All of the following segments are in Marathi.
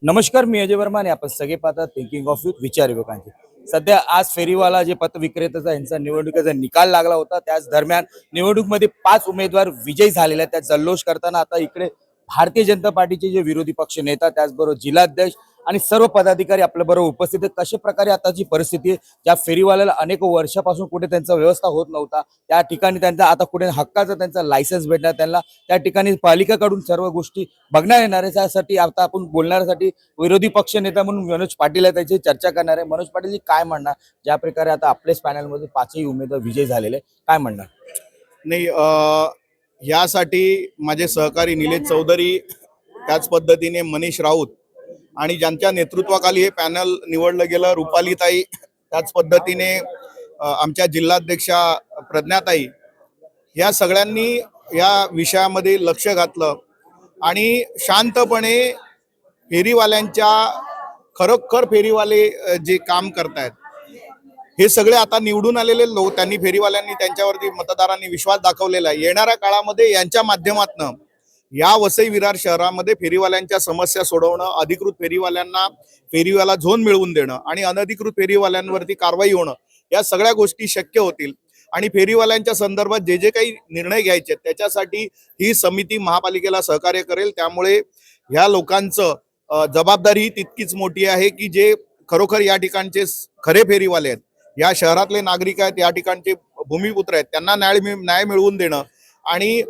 नमस्कार, मी अजय वर्मा आणि आपण सगळे पाहतात थिंकिंग ऑफ युथ विचार युवकांचे. सध्या आज फेरीवाला जे पथ विक्रेत्याचा यांचा निवडणुकीचा निकाल लागला होता, त्याच दरम्यान निवडणुकीमध्ये 5 उमेदवार विजयी झालेले आहेत. त्या जल्लोष करताना आता इकडे भारतीय जनता पार्टीचे जे विरोधी पक्ष नेता, त्याचबरोबर जिल्हाध्यक्ष आणि सर्व पदाधिकारी आपल्या बरोबर उपस्थित आहेत. कशा प्रकारे आताची परिस्थिती आहे, ज्या फेरीवाल्याला अनेक वर्षापासून कुठे त्यांचा व्यवस्था होत नव्हता, त्या ठिकाणी त्यांचा आता कुठे हक्काचा त्यांचा लायसन्स भेटणार, त्यांना त्या ठिकाणी पालिकेकडून सर्व गोष्टी बघणार येणार आहे. त्यासाठी आता आपण बोलण्यासाठी विरोधी पक्ष नेता म्हणून मनोज पाटील आहे, त्याची चर्चा करणार आहे. मनोज पाटील काय म्हणणार, ज्या प्रकारे आता आपल्याच पॅनलमध्ये 5ही उमेदवार विजयी झालेले, काय म्हणणार? नाही, यासाठी माझे सहकारी निलेश चौधरी, त्याच पद्धतीने मनीष राऊत आणि ज्यांच्या नेतृत्वाखाली हे पॅनल निवडलं गेलं, रुपालीताई, त्याच पद्धतीने आमच्या जिल्हाध्यक्षा प्रज्ञाताई, या सगळ्यांनी या विषयामध्ये लक्ष घातलं आणि शांतपणे फेरीवाल्यांच्या खरोखर फेरीवाले जे काम करतायत हे सगळे आता निवडून आलेले लोक, त्यांनी फेरीवाल्यांनी त्यांच्यावरती मतदारांनी विश्वास दाखवलेला आहे. येणाऱ्या काळामध्ये यांच्या माध्यमातून या वसई विरार शहरामध्ये फेरीवाल्यांच्या समस्या सोडवणं, अधिकृत फेरीवाल्यांना फेरीवाला झोन मिळवून देणं आणि अनधिकृत फेरीवाल्यांवरती कारवाई होणं, या सगळ्या गोष्टी शक्य होतील. आणि फेरीवाल्यांच्या संदर्भात जे जे काही निर्णय घ्यायचे त्याच्यासाठी ही समिती महापालिकेला सहकार्य करेल. त्यामुळे ह्या लोकांचं जबाबदारी तितकीच मोठी आहे की जे खरोखर या ठिकाणचे खरे फेरीवाले आहेत, या शहरातले नागरिक आहेत, या ठिकाणचे भूमिपुत्र आहेत, त्यांना न्याय मिळवून देणं आणि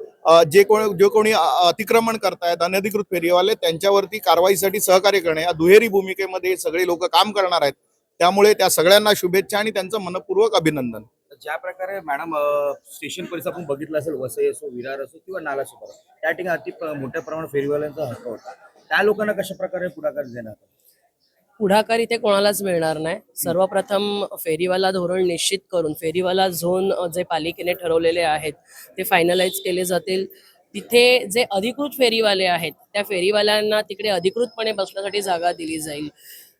जे कोणी अतिक्रमण करतायत, अनधिकृत फेरीवाले, त्यांच्यावरती कारवाईसाठी सहकार्य करणे, या दुहेरी भूमिकेमध्ये सगळे लोक काम करणार आहेत. त्यामुळे त्या सगळ्यांना शुभेच्छा आणि त्यांचं मनपूर्वक अभिनंदन. ज्या प्रकारे मॅडम स्टेशन परिसर आपण बघितलं असेल, वसई असो, विरार असो किंवा नाला असो, त्या ठिकाणी मोठ्या प्रमाणात फेरीवाल्यांचा हक्क होता. त्या लोकांना कशा प्रकारे पुढाकार देणार? पुढाकार इथे कोणालाच मिळणार नाही. सर्वप्रथम फेरीवाला धोरण निश्चित करून फेरीवाला झोन जे पालिकेने ठरवलेले आहेत ते फायनलाइज केले जातील. तिथे जे अधिकृत फेरीवाले आहेत त्या फेरीवाल्यांना तिकडे अधिकृतपणे बसण्यासाठी जागा दिली जाईल.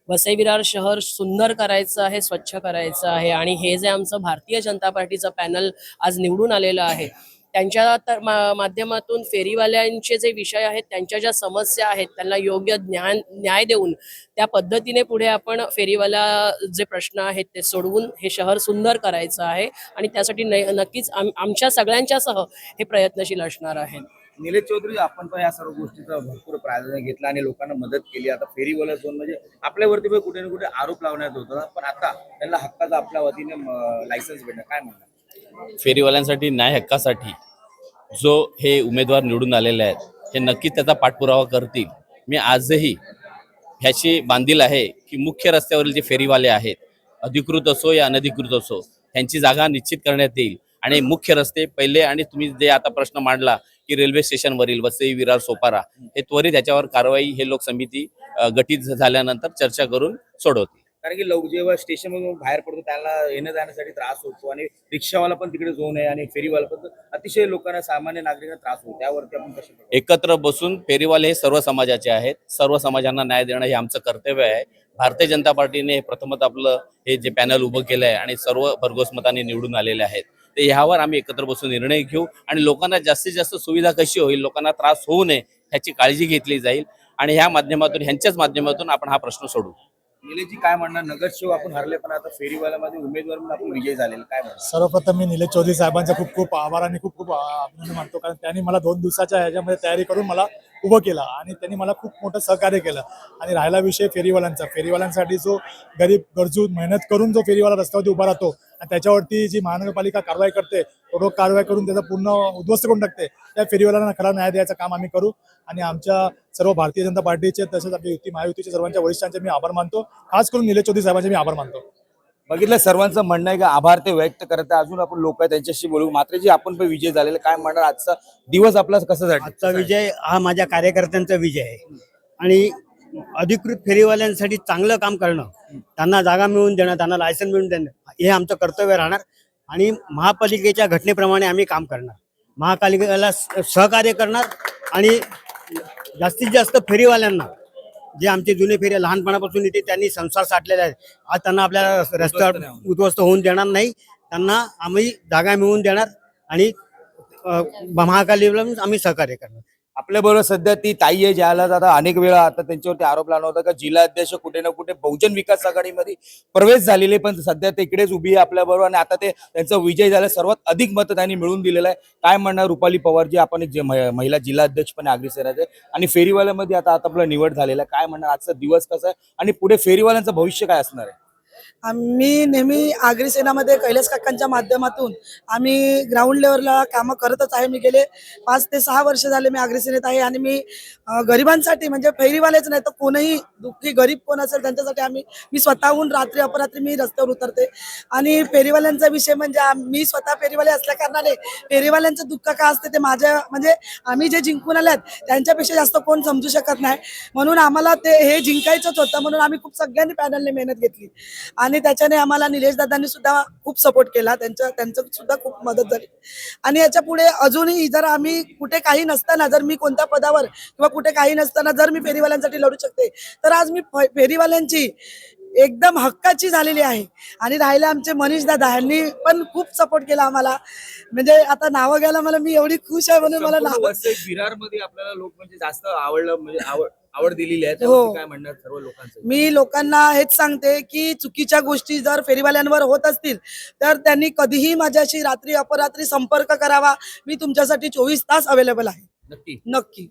वसई विरार शहर सुंदर करायचं आहे, स्वच्छ करायचं आहे आणि हे जे आमचं भारतीय जनता पार्टीचं पॅनल आज निवडून आलेलं आहे त्यांच्या माध्यमातून फेरीवाल्यांचे जे विषय आहेत, त्यांच्या ज्या समस्या आहेत, त्यांना योग्य न्याय देऊन त्या पद्धतीने पुढे आपण फेरीवाला जे प्रश्न आहेत ते सोडवून हे शहर सुंदर करायचं आहे आणि त्यासाठी नक्कीच आमच्या सगळ्यांच्यासह हे प्रयत्नशील असणार आहेत. निलेश चौधरी, आपण पण या सर्व गोष्टीचा भरपूर प्राधान्य घेतला आणि लोकांना मदत केली. आता फेरीवाला झोन म्हणजे आपल्यावरती पण कुठे ना कुठे आरोप लावण्यात होता, पण आता त्यांना हक्काचा आपल्या वतीने लायसन्स भेटणार, काय म्हणणार? फेरीवाल्यांसाठी न्याय हक्कासाठी जो हे उमेदवार निवडून आलेले आहेत हे नक्कीच त्याचा पाठपुरावा करतील. मी आजही ह्याची बांधील आहे की मुख्य रस्त्यावरील जे फेरीवाले आहेत, अधिकृत असो या अनधिकृत असो, त्यांची जागा निश्चित करण्यात येईल आणि मुख्य रस्ते पहिले, आणि तुम्ही जे आता प्रश्न मांडला की रेल्वे स्टेशनवरील वसई विरार सोपारा, हे त्वरित याच्यावर कारवाई हे लोक समिती गठीत झाल्यानंतर चर्चा करून सोडवतील. कारण की लोक जेव्हा स्टेशनमधून बाहेर पडतो त्याला येण्या जाण्यासाठी त्रास होतो आणि रिक्षावाला पण तिकडे झोन आहे आणि फेरीवाला पण, अतिशय लोकांना, सामान्य नागरिकांना त्रास होतो. त्यावरती आपण कसे एकत्र बसून फेरीवाले हे सर्व समाजाचे आहेत, सर्व समाजांना न्याय देणं हे आमचं कर्तव्य आहे. भारतीय जनता पार्टीने प्रथमतः आपलं हे जे पॅनल उभं केलं आहे आणि सर्व भरघोस मताने निवडून आलेले आहेत, ते ह्यावर आम्ही एकत्र बसून निर्णय घेऊ आणि लोकांना जास्तीत जास्त सुविधा कशी होईल, लोकांना त्रास होऊ नये ह्याची काळजी घेतली जाईल आणि ह्या माध्यमातून, ह्यांच्याच माध्यमातून आपण हा प्रश्न सोडू. निलेशजी काय म्हणणार? नगरसेवक आपण हरले, पण आता फेरीवाल्यामध्ये उमेदवार म्हणून आपण विजयी झालेले, काय म्हणणार? सर्वप्रथम मी निलेश चौधरी साहेबांचा खूप खूप आभार आणि खूप खूप अभिनंदन मानतो, कारण त्यांनी मला 2 दिवसाच्या ह्याच्यामध्ये तयारी करून मला उभं केलं आणि त्यांनी मला खूप मोठं सहकार्य केलं. आणि राहिला विषय फेरीवाल्यांसाठी जो गरीब गरजू मेहनत करून जो फेरीवाला रस्त्यावरती उभा राहतो आणि त्याच्यावरती जी महानगरपालिका कारवाई करते, तो कारवाई करून त्याचा पूर्ण उद्ध्वस्त करून टाकते, त्या फेरीवाल्यांना खरा न्याय द्यायचं काम आम्ही करू. आणि आमच्या सर्व भारतीय जनता पार्टीचे तसेच आपल्या युती महायुतीचे सर्वांच्या वरिष्ठांचे मी आभार मानतो. खास करून निलेश चौधरी साहेबांचे मी आभार मानतो. बघितलं, सर्वांचं म्हणणं आहे की आभार ते व्यक्त करत आहे. अजून आपण लोक आहेत त्यांच्याशी बोलू. मात्र जी आपण पण विजय झालेला, काय म्हणणार? आजचा दिवस आपला कसा झाला? आजचा विजय हा माझ्या कार्यकर्त्यांचा विजय आहे आणि अधिकृत फेरीवाल्यांसाठी चांगलं काम करणं, त्यांना जागा मिळवून देणं, त्यांना लायसन मिळवून देणं हे आमचं कर्तव्य राहणार आणि महापालिकेच्या घटनेप्रमाणे आम्ही काम करणार, महापालिकेला सहकार्य करणार आणि जास्तीत जास्त फेरीवाल्यांना, जे आमचे जुने फेरी लहानपणापासून इथे त्यांनी संसार साठलेले आहेत, आज त्यांना आपल्या रस्त्यावर उद्ध्वस्त होऊन देणार नाही, त्यांना आम्ही जागा मिळवून देणार आणि महापालिकेला आम्ही सहकार्य करणार. आपल्याबरोबर सध्या ती ताई आहे, ज्याला आता अनेक वेळा आता त्यांच्यावरती आरोप लावला होता का जिल्हाध्यक्ष कुठे ना कुठे बहुजन विकास आघाडीमध्ये प्रवेश झालेले, पण सध्या ते इकडेच उभी आहे आपल्याबरोबर आणि आता ते त्यांचा विजय झाला, सर्वात अधिक मत त्यांनी मिळवून दिलेलं आहे. काय म्हणणार रुपाली पवार जी आपण एक जे महिला जिल्हाध्यक्ष पण आगरी शहराचे आणि फेरीवाल्यामध्ये आता आपला निवड झालेला आहे, काय म्हणणार आजचा दिवस कसा आहे आणि पुढे फेरीवाल्यांचं भविष्य काय असणार आहे? आम्ही नेहमी आगरी सेनामध्ये कैलास काकांच्या माध्यमातून आम्ही ग्राउंड लेवलला कामं करतच आहे. मी गेले 5 ते 6 वर्ष झाले मी आगरी सेनेत आहे आणि मी गरिबांसाठी म्हणजे फेरीवालेच नाही तर कोणीही दुःखी गरीब कोण असेल त्यांच्यासाठी मी स्वतःहून रात्री अपरात्री मी रस्त्यावर उतरते. आणि फेरीवाल्यांचा विषय म्हणजे मी स्वतः फेरीवाले असल्या कारणाने फेरीवाल्यांचं दुःख का असते ते माझ्या म्हणजे आम्ही जे जिंकून आल्यात त्यांच्यापेक्षा जास्त कोण समजू शकत नाही. म्हणून आम्हाला हे जिंकायचंच होतं, म्हणून आम्ही खूप सगळ्यांनी पॅनलने मेहनत घेतली आणि त्याच्याने आम्हाला निलेश दादांनी सुद्धा खूप सपोर्ट केला, त्यांचं सुद्धा खूप मदत झाली. आणि याच्या पुढे अजूनही जर आम्ही कुठे काही नसताना, जर मी कोणत्या पदावर किंवा कुठे काही नसताना जर मी फेरीवाल्यांसाठी लढू शकते तर आज मी फेरीवाल्यांची एकदम हक्काची झालेली आहे. आणि राहिले आमचे मनीष दादा, यांनी पण खूप सपोर्ट केला आम्हाला. म्हणजे आता नावं घ्यायला मी एवढी खुश आहे म्हणून मला नाव विरार मध्ये आपल्याला लोक म्हणजे जास्त आवडलं, म्हणजे आवड दिलेली आहे. हो. त्यावरती काय म्हणणार सर्व लोकांचं? मी लोकांना हेच सांगते की चुकीच्या गोष्टी जर फेरीवाल्यांवर होत असतील तर त्यांनी कधीही माझ्याशी रात्री अपरात्री संपर्क करावा. मी तुमच्यासाठी 24 तास अवेलेबल आहे. नक्की नक्की.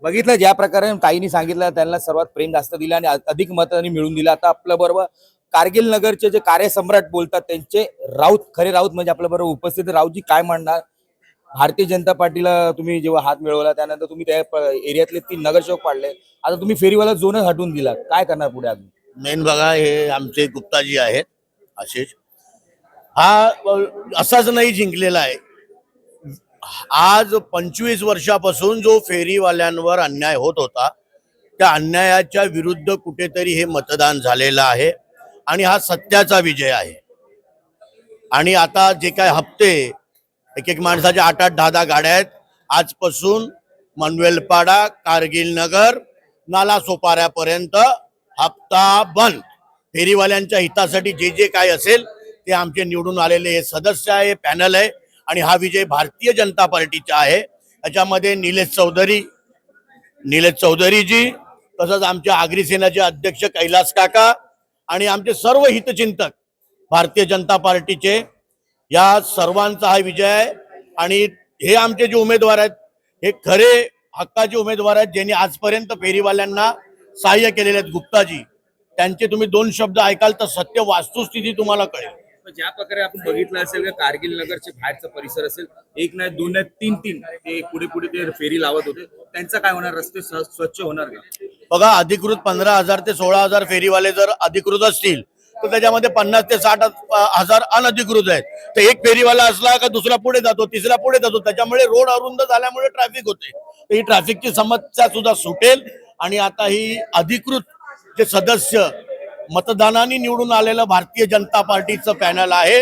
बघितलं ज्या प्रकारे ताईंनी सांगितलं, त्यांना सर्वात प्रेम जास्त दिलं आणि अधिक मतांनी मिळून दिलं. आता आपल्या बरोबर कारगिल नगरचे जे कार्यसम्राट बोलतात त्यांचे राऊत, खरे राऊत म्हणजे आपल्या बरोबर उपस्थित. राऊतजी काय म्हणणार, भारतीय जनता पार्टीला तुम्ही जेव्हा हात मिळवला त्यानंतर तुम्ही त्या एरियातले 3 नगरसेवक पाडले, आता तुम्ही फेरीवाला जोनच हटवून दिला, काय करणार पुढे अजून? मेन बघा, हे आमचे गुप्ताजी आहेत आशिष, हा असाच नाही जिंकलेला आहे. आज 25 वर्षापासून जो फेरीवाल्यांवर अन्याय होत होता त्या अन्यायाच्या विरुद्ध कुठेतरी हे मतदान झालेलं आहे आणि हा सत्याचा विजय आहे. आणि आता जे काय हप्ते एक माणसाच्या 8-8, 10-10 गाड्या आहेत, आजपासून मनवेलपाडा, कारगिल नगर, नाला सोपाऱ्यापर्यंत हप्ता बंद. फेरीवाल्यांच्या हितासाठी जे जे काय असेल ते आमचे निवडून आलेले हे सदस्य आहे, पॅनल आहे आणि हा विजय भारतीय जनता पार्टीचा आहे. याच्यामध्ये निलेश चौधरीजी, तसंच आमच्या आगरी सेनाचे अध्यक्ष कैलास काका आणि आमचे सर्व हितचिंतक भारतीय जनता पार्टीचे, या सर्वांचा हा विजय आहे. आणि हे आमचे जे उमेदवार आहेत हे खरे हक्काचे उमेदवार आहेत, ज्यांनी आजपर्यंत फेरीवाल्यांना सहाय्य केलेले आहेत. गुप्ताजी, त्यांचे तुम्ही 2 शब्द ऐकाल तर सत्य वास्तुस्थिती तुम्हाला कळेल. ज्या प्रकारे आपण बघितलं असेल का कारगिल नगरचे बाहेरचा परिसर असेल, 1 नाही 2 नाही 3 ते पुढे ते फेरी लावत होते, त्यांचं काय होणार? रस्ते स्वच्छ होणार का? बघा, अधिकृत 15,000 ते 16,000 फेरीवाले जर अधिकृत असतील तर त्याच्यामध्ये 50 ते 60,000 अनधिकृत आहेत. तर एक फेरीवाला असला का दुसरा पुढे जातो, तिसरा पुढे जातो, त्याच्यामुळे रोड अरुंद झाल्यामुळे ट्रॅफिक होते. तर ही ट्रॅफिकची समस्या सुद्धा सुटेल. आणि आता ही अधिकृत जे सदस्य मतदानाने निवडून आलेलं भारतीय जनता पार्टीचं पॅनल आहे,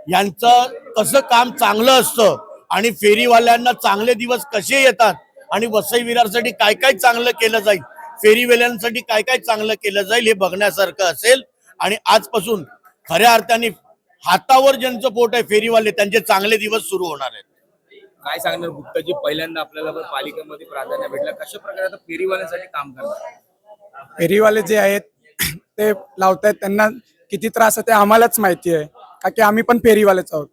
यांचं कसं काम चांगलं असतं आणि फेरीवाल्यांना चांगले दिवस कसे येतात आणि वसई विरारसाठी काय काय चांगलं केलं जाईल, फेरीवाल्यांसाठी काय काय चांगलं केलं जाईल हे बघण्यासारखं असेल. आणि आजपासून खऱ्या अर्थाने हातावर ज्यांचं पोट आहे फेरीवाले, त्यांचे चांगले दिवस सुरू होणार आहेत. काय सांगणार गुप्ताजी, पहिल्यांदा आपल्याला पालिकेमध्ये प्राधान्य भेटलं, कशा प्रकारे आता फेरीवाल्यांसाठी काम करणार? फेरीवाले जे आहेत ते लावतायत, त्यांना किती त्रास आहे ते आम्हालाच माहिती आहे, का की आम्ही पण फेरीवालेच आहोत.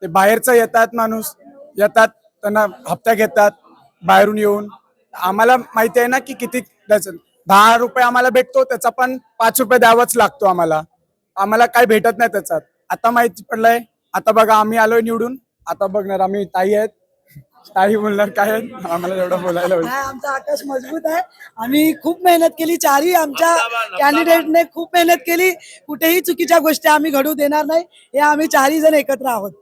ते बाहेरचं येतात, माणूस येतात, त्यांना हप्ता घेतात बाहेरून येऊन. आम्हाला माहिती आहे ना की किती द्यायचं. 10 रुपये आम्हाला भेटतो, त्याचा पण 5 रुपये द्यावाच लागतो आम्हाला काही भेटत नाही त्याच्यात. आता माहिती पडलंय. आता बघा, आम्ही आलोय निवडून, आता बघणार आम्ही. ताई आहेत, ताई बोलणार काय आहे, आम्हाला एवढं बोलायला होईल. आमचा आकाश मजबूत आहे. आम्ही खूप मेहनत केली, चारही आमच्या कॅन्डिडेटने खूप मेहनत केली. कुठेही चुकीच्या गोष्टी आम्ही घडू देणार नाही. हे आम्ही 4ही जण एकत्र आहोत.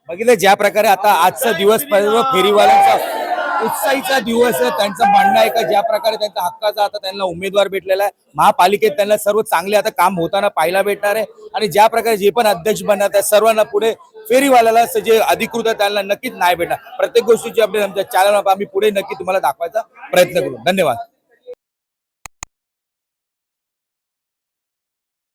बघितलं ज्या प्रकारे आता आजचा दिवस फेरीवाल्यांचा उत्साहीचा दिवस आहे. त्यांचं म्हणणं आहे का ज्या प्रकारे त्यांचा हक्काचा आता त्यांना उमेदवार भेटलेला आहे, महापालिकेत त्यांना सर्व चांगले आता काम होताना पाहायला भेटणार आहे. आणि ज्या प्रकारे जे पण अध्यक्ष बनणार आहे सर्वांना पुढे फेरीवाल्याला जे अधिकृत आहे त्यांना नक्कीच नाही भेटणार. प्रत्येक गोष्टीची अपडेट आमच्या चॅनलवर आम्ही पुढे नक्की तुम्हाला दाखवायचा प्रयत्न करू. धन्यवाद.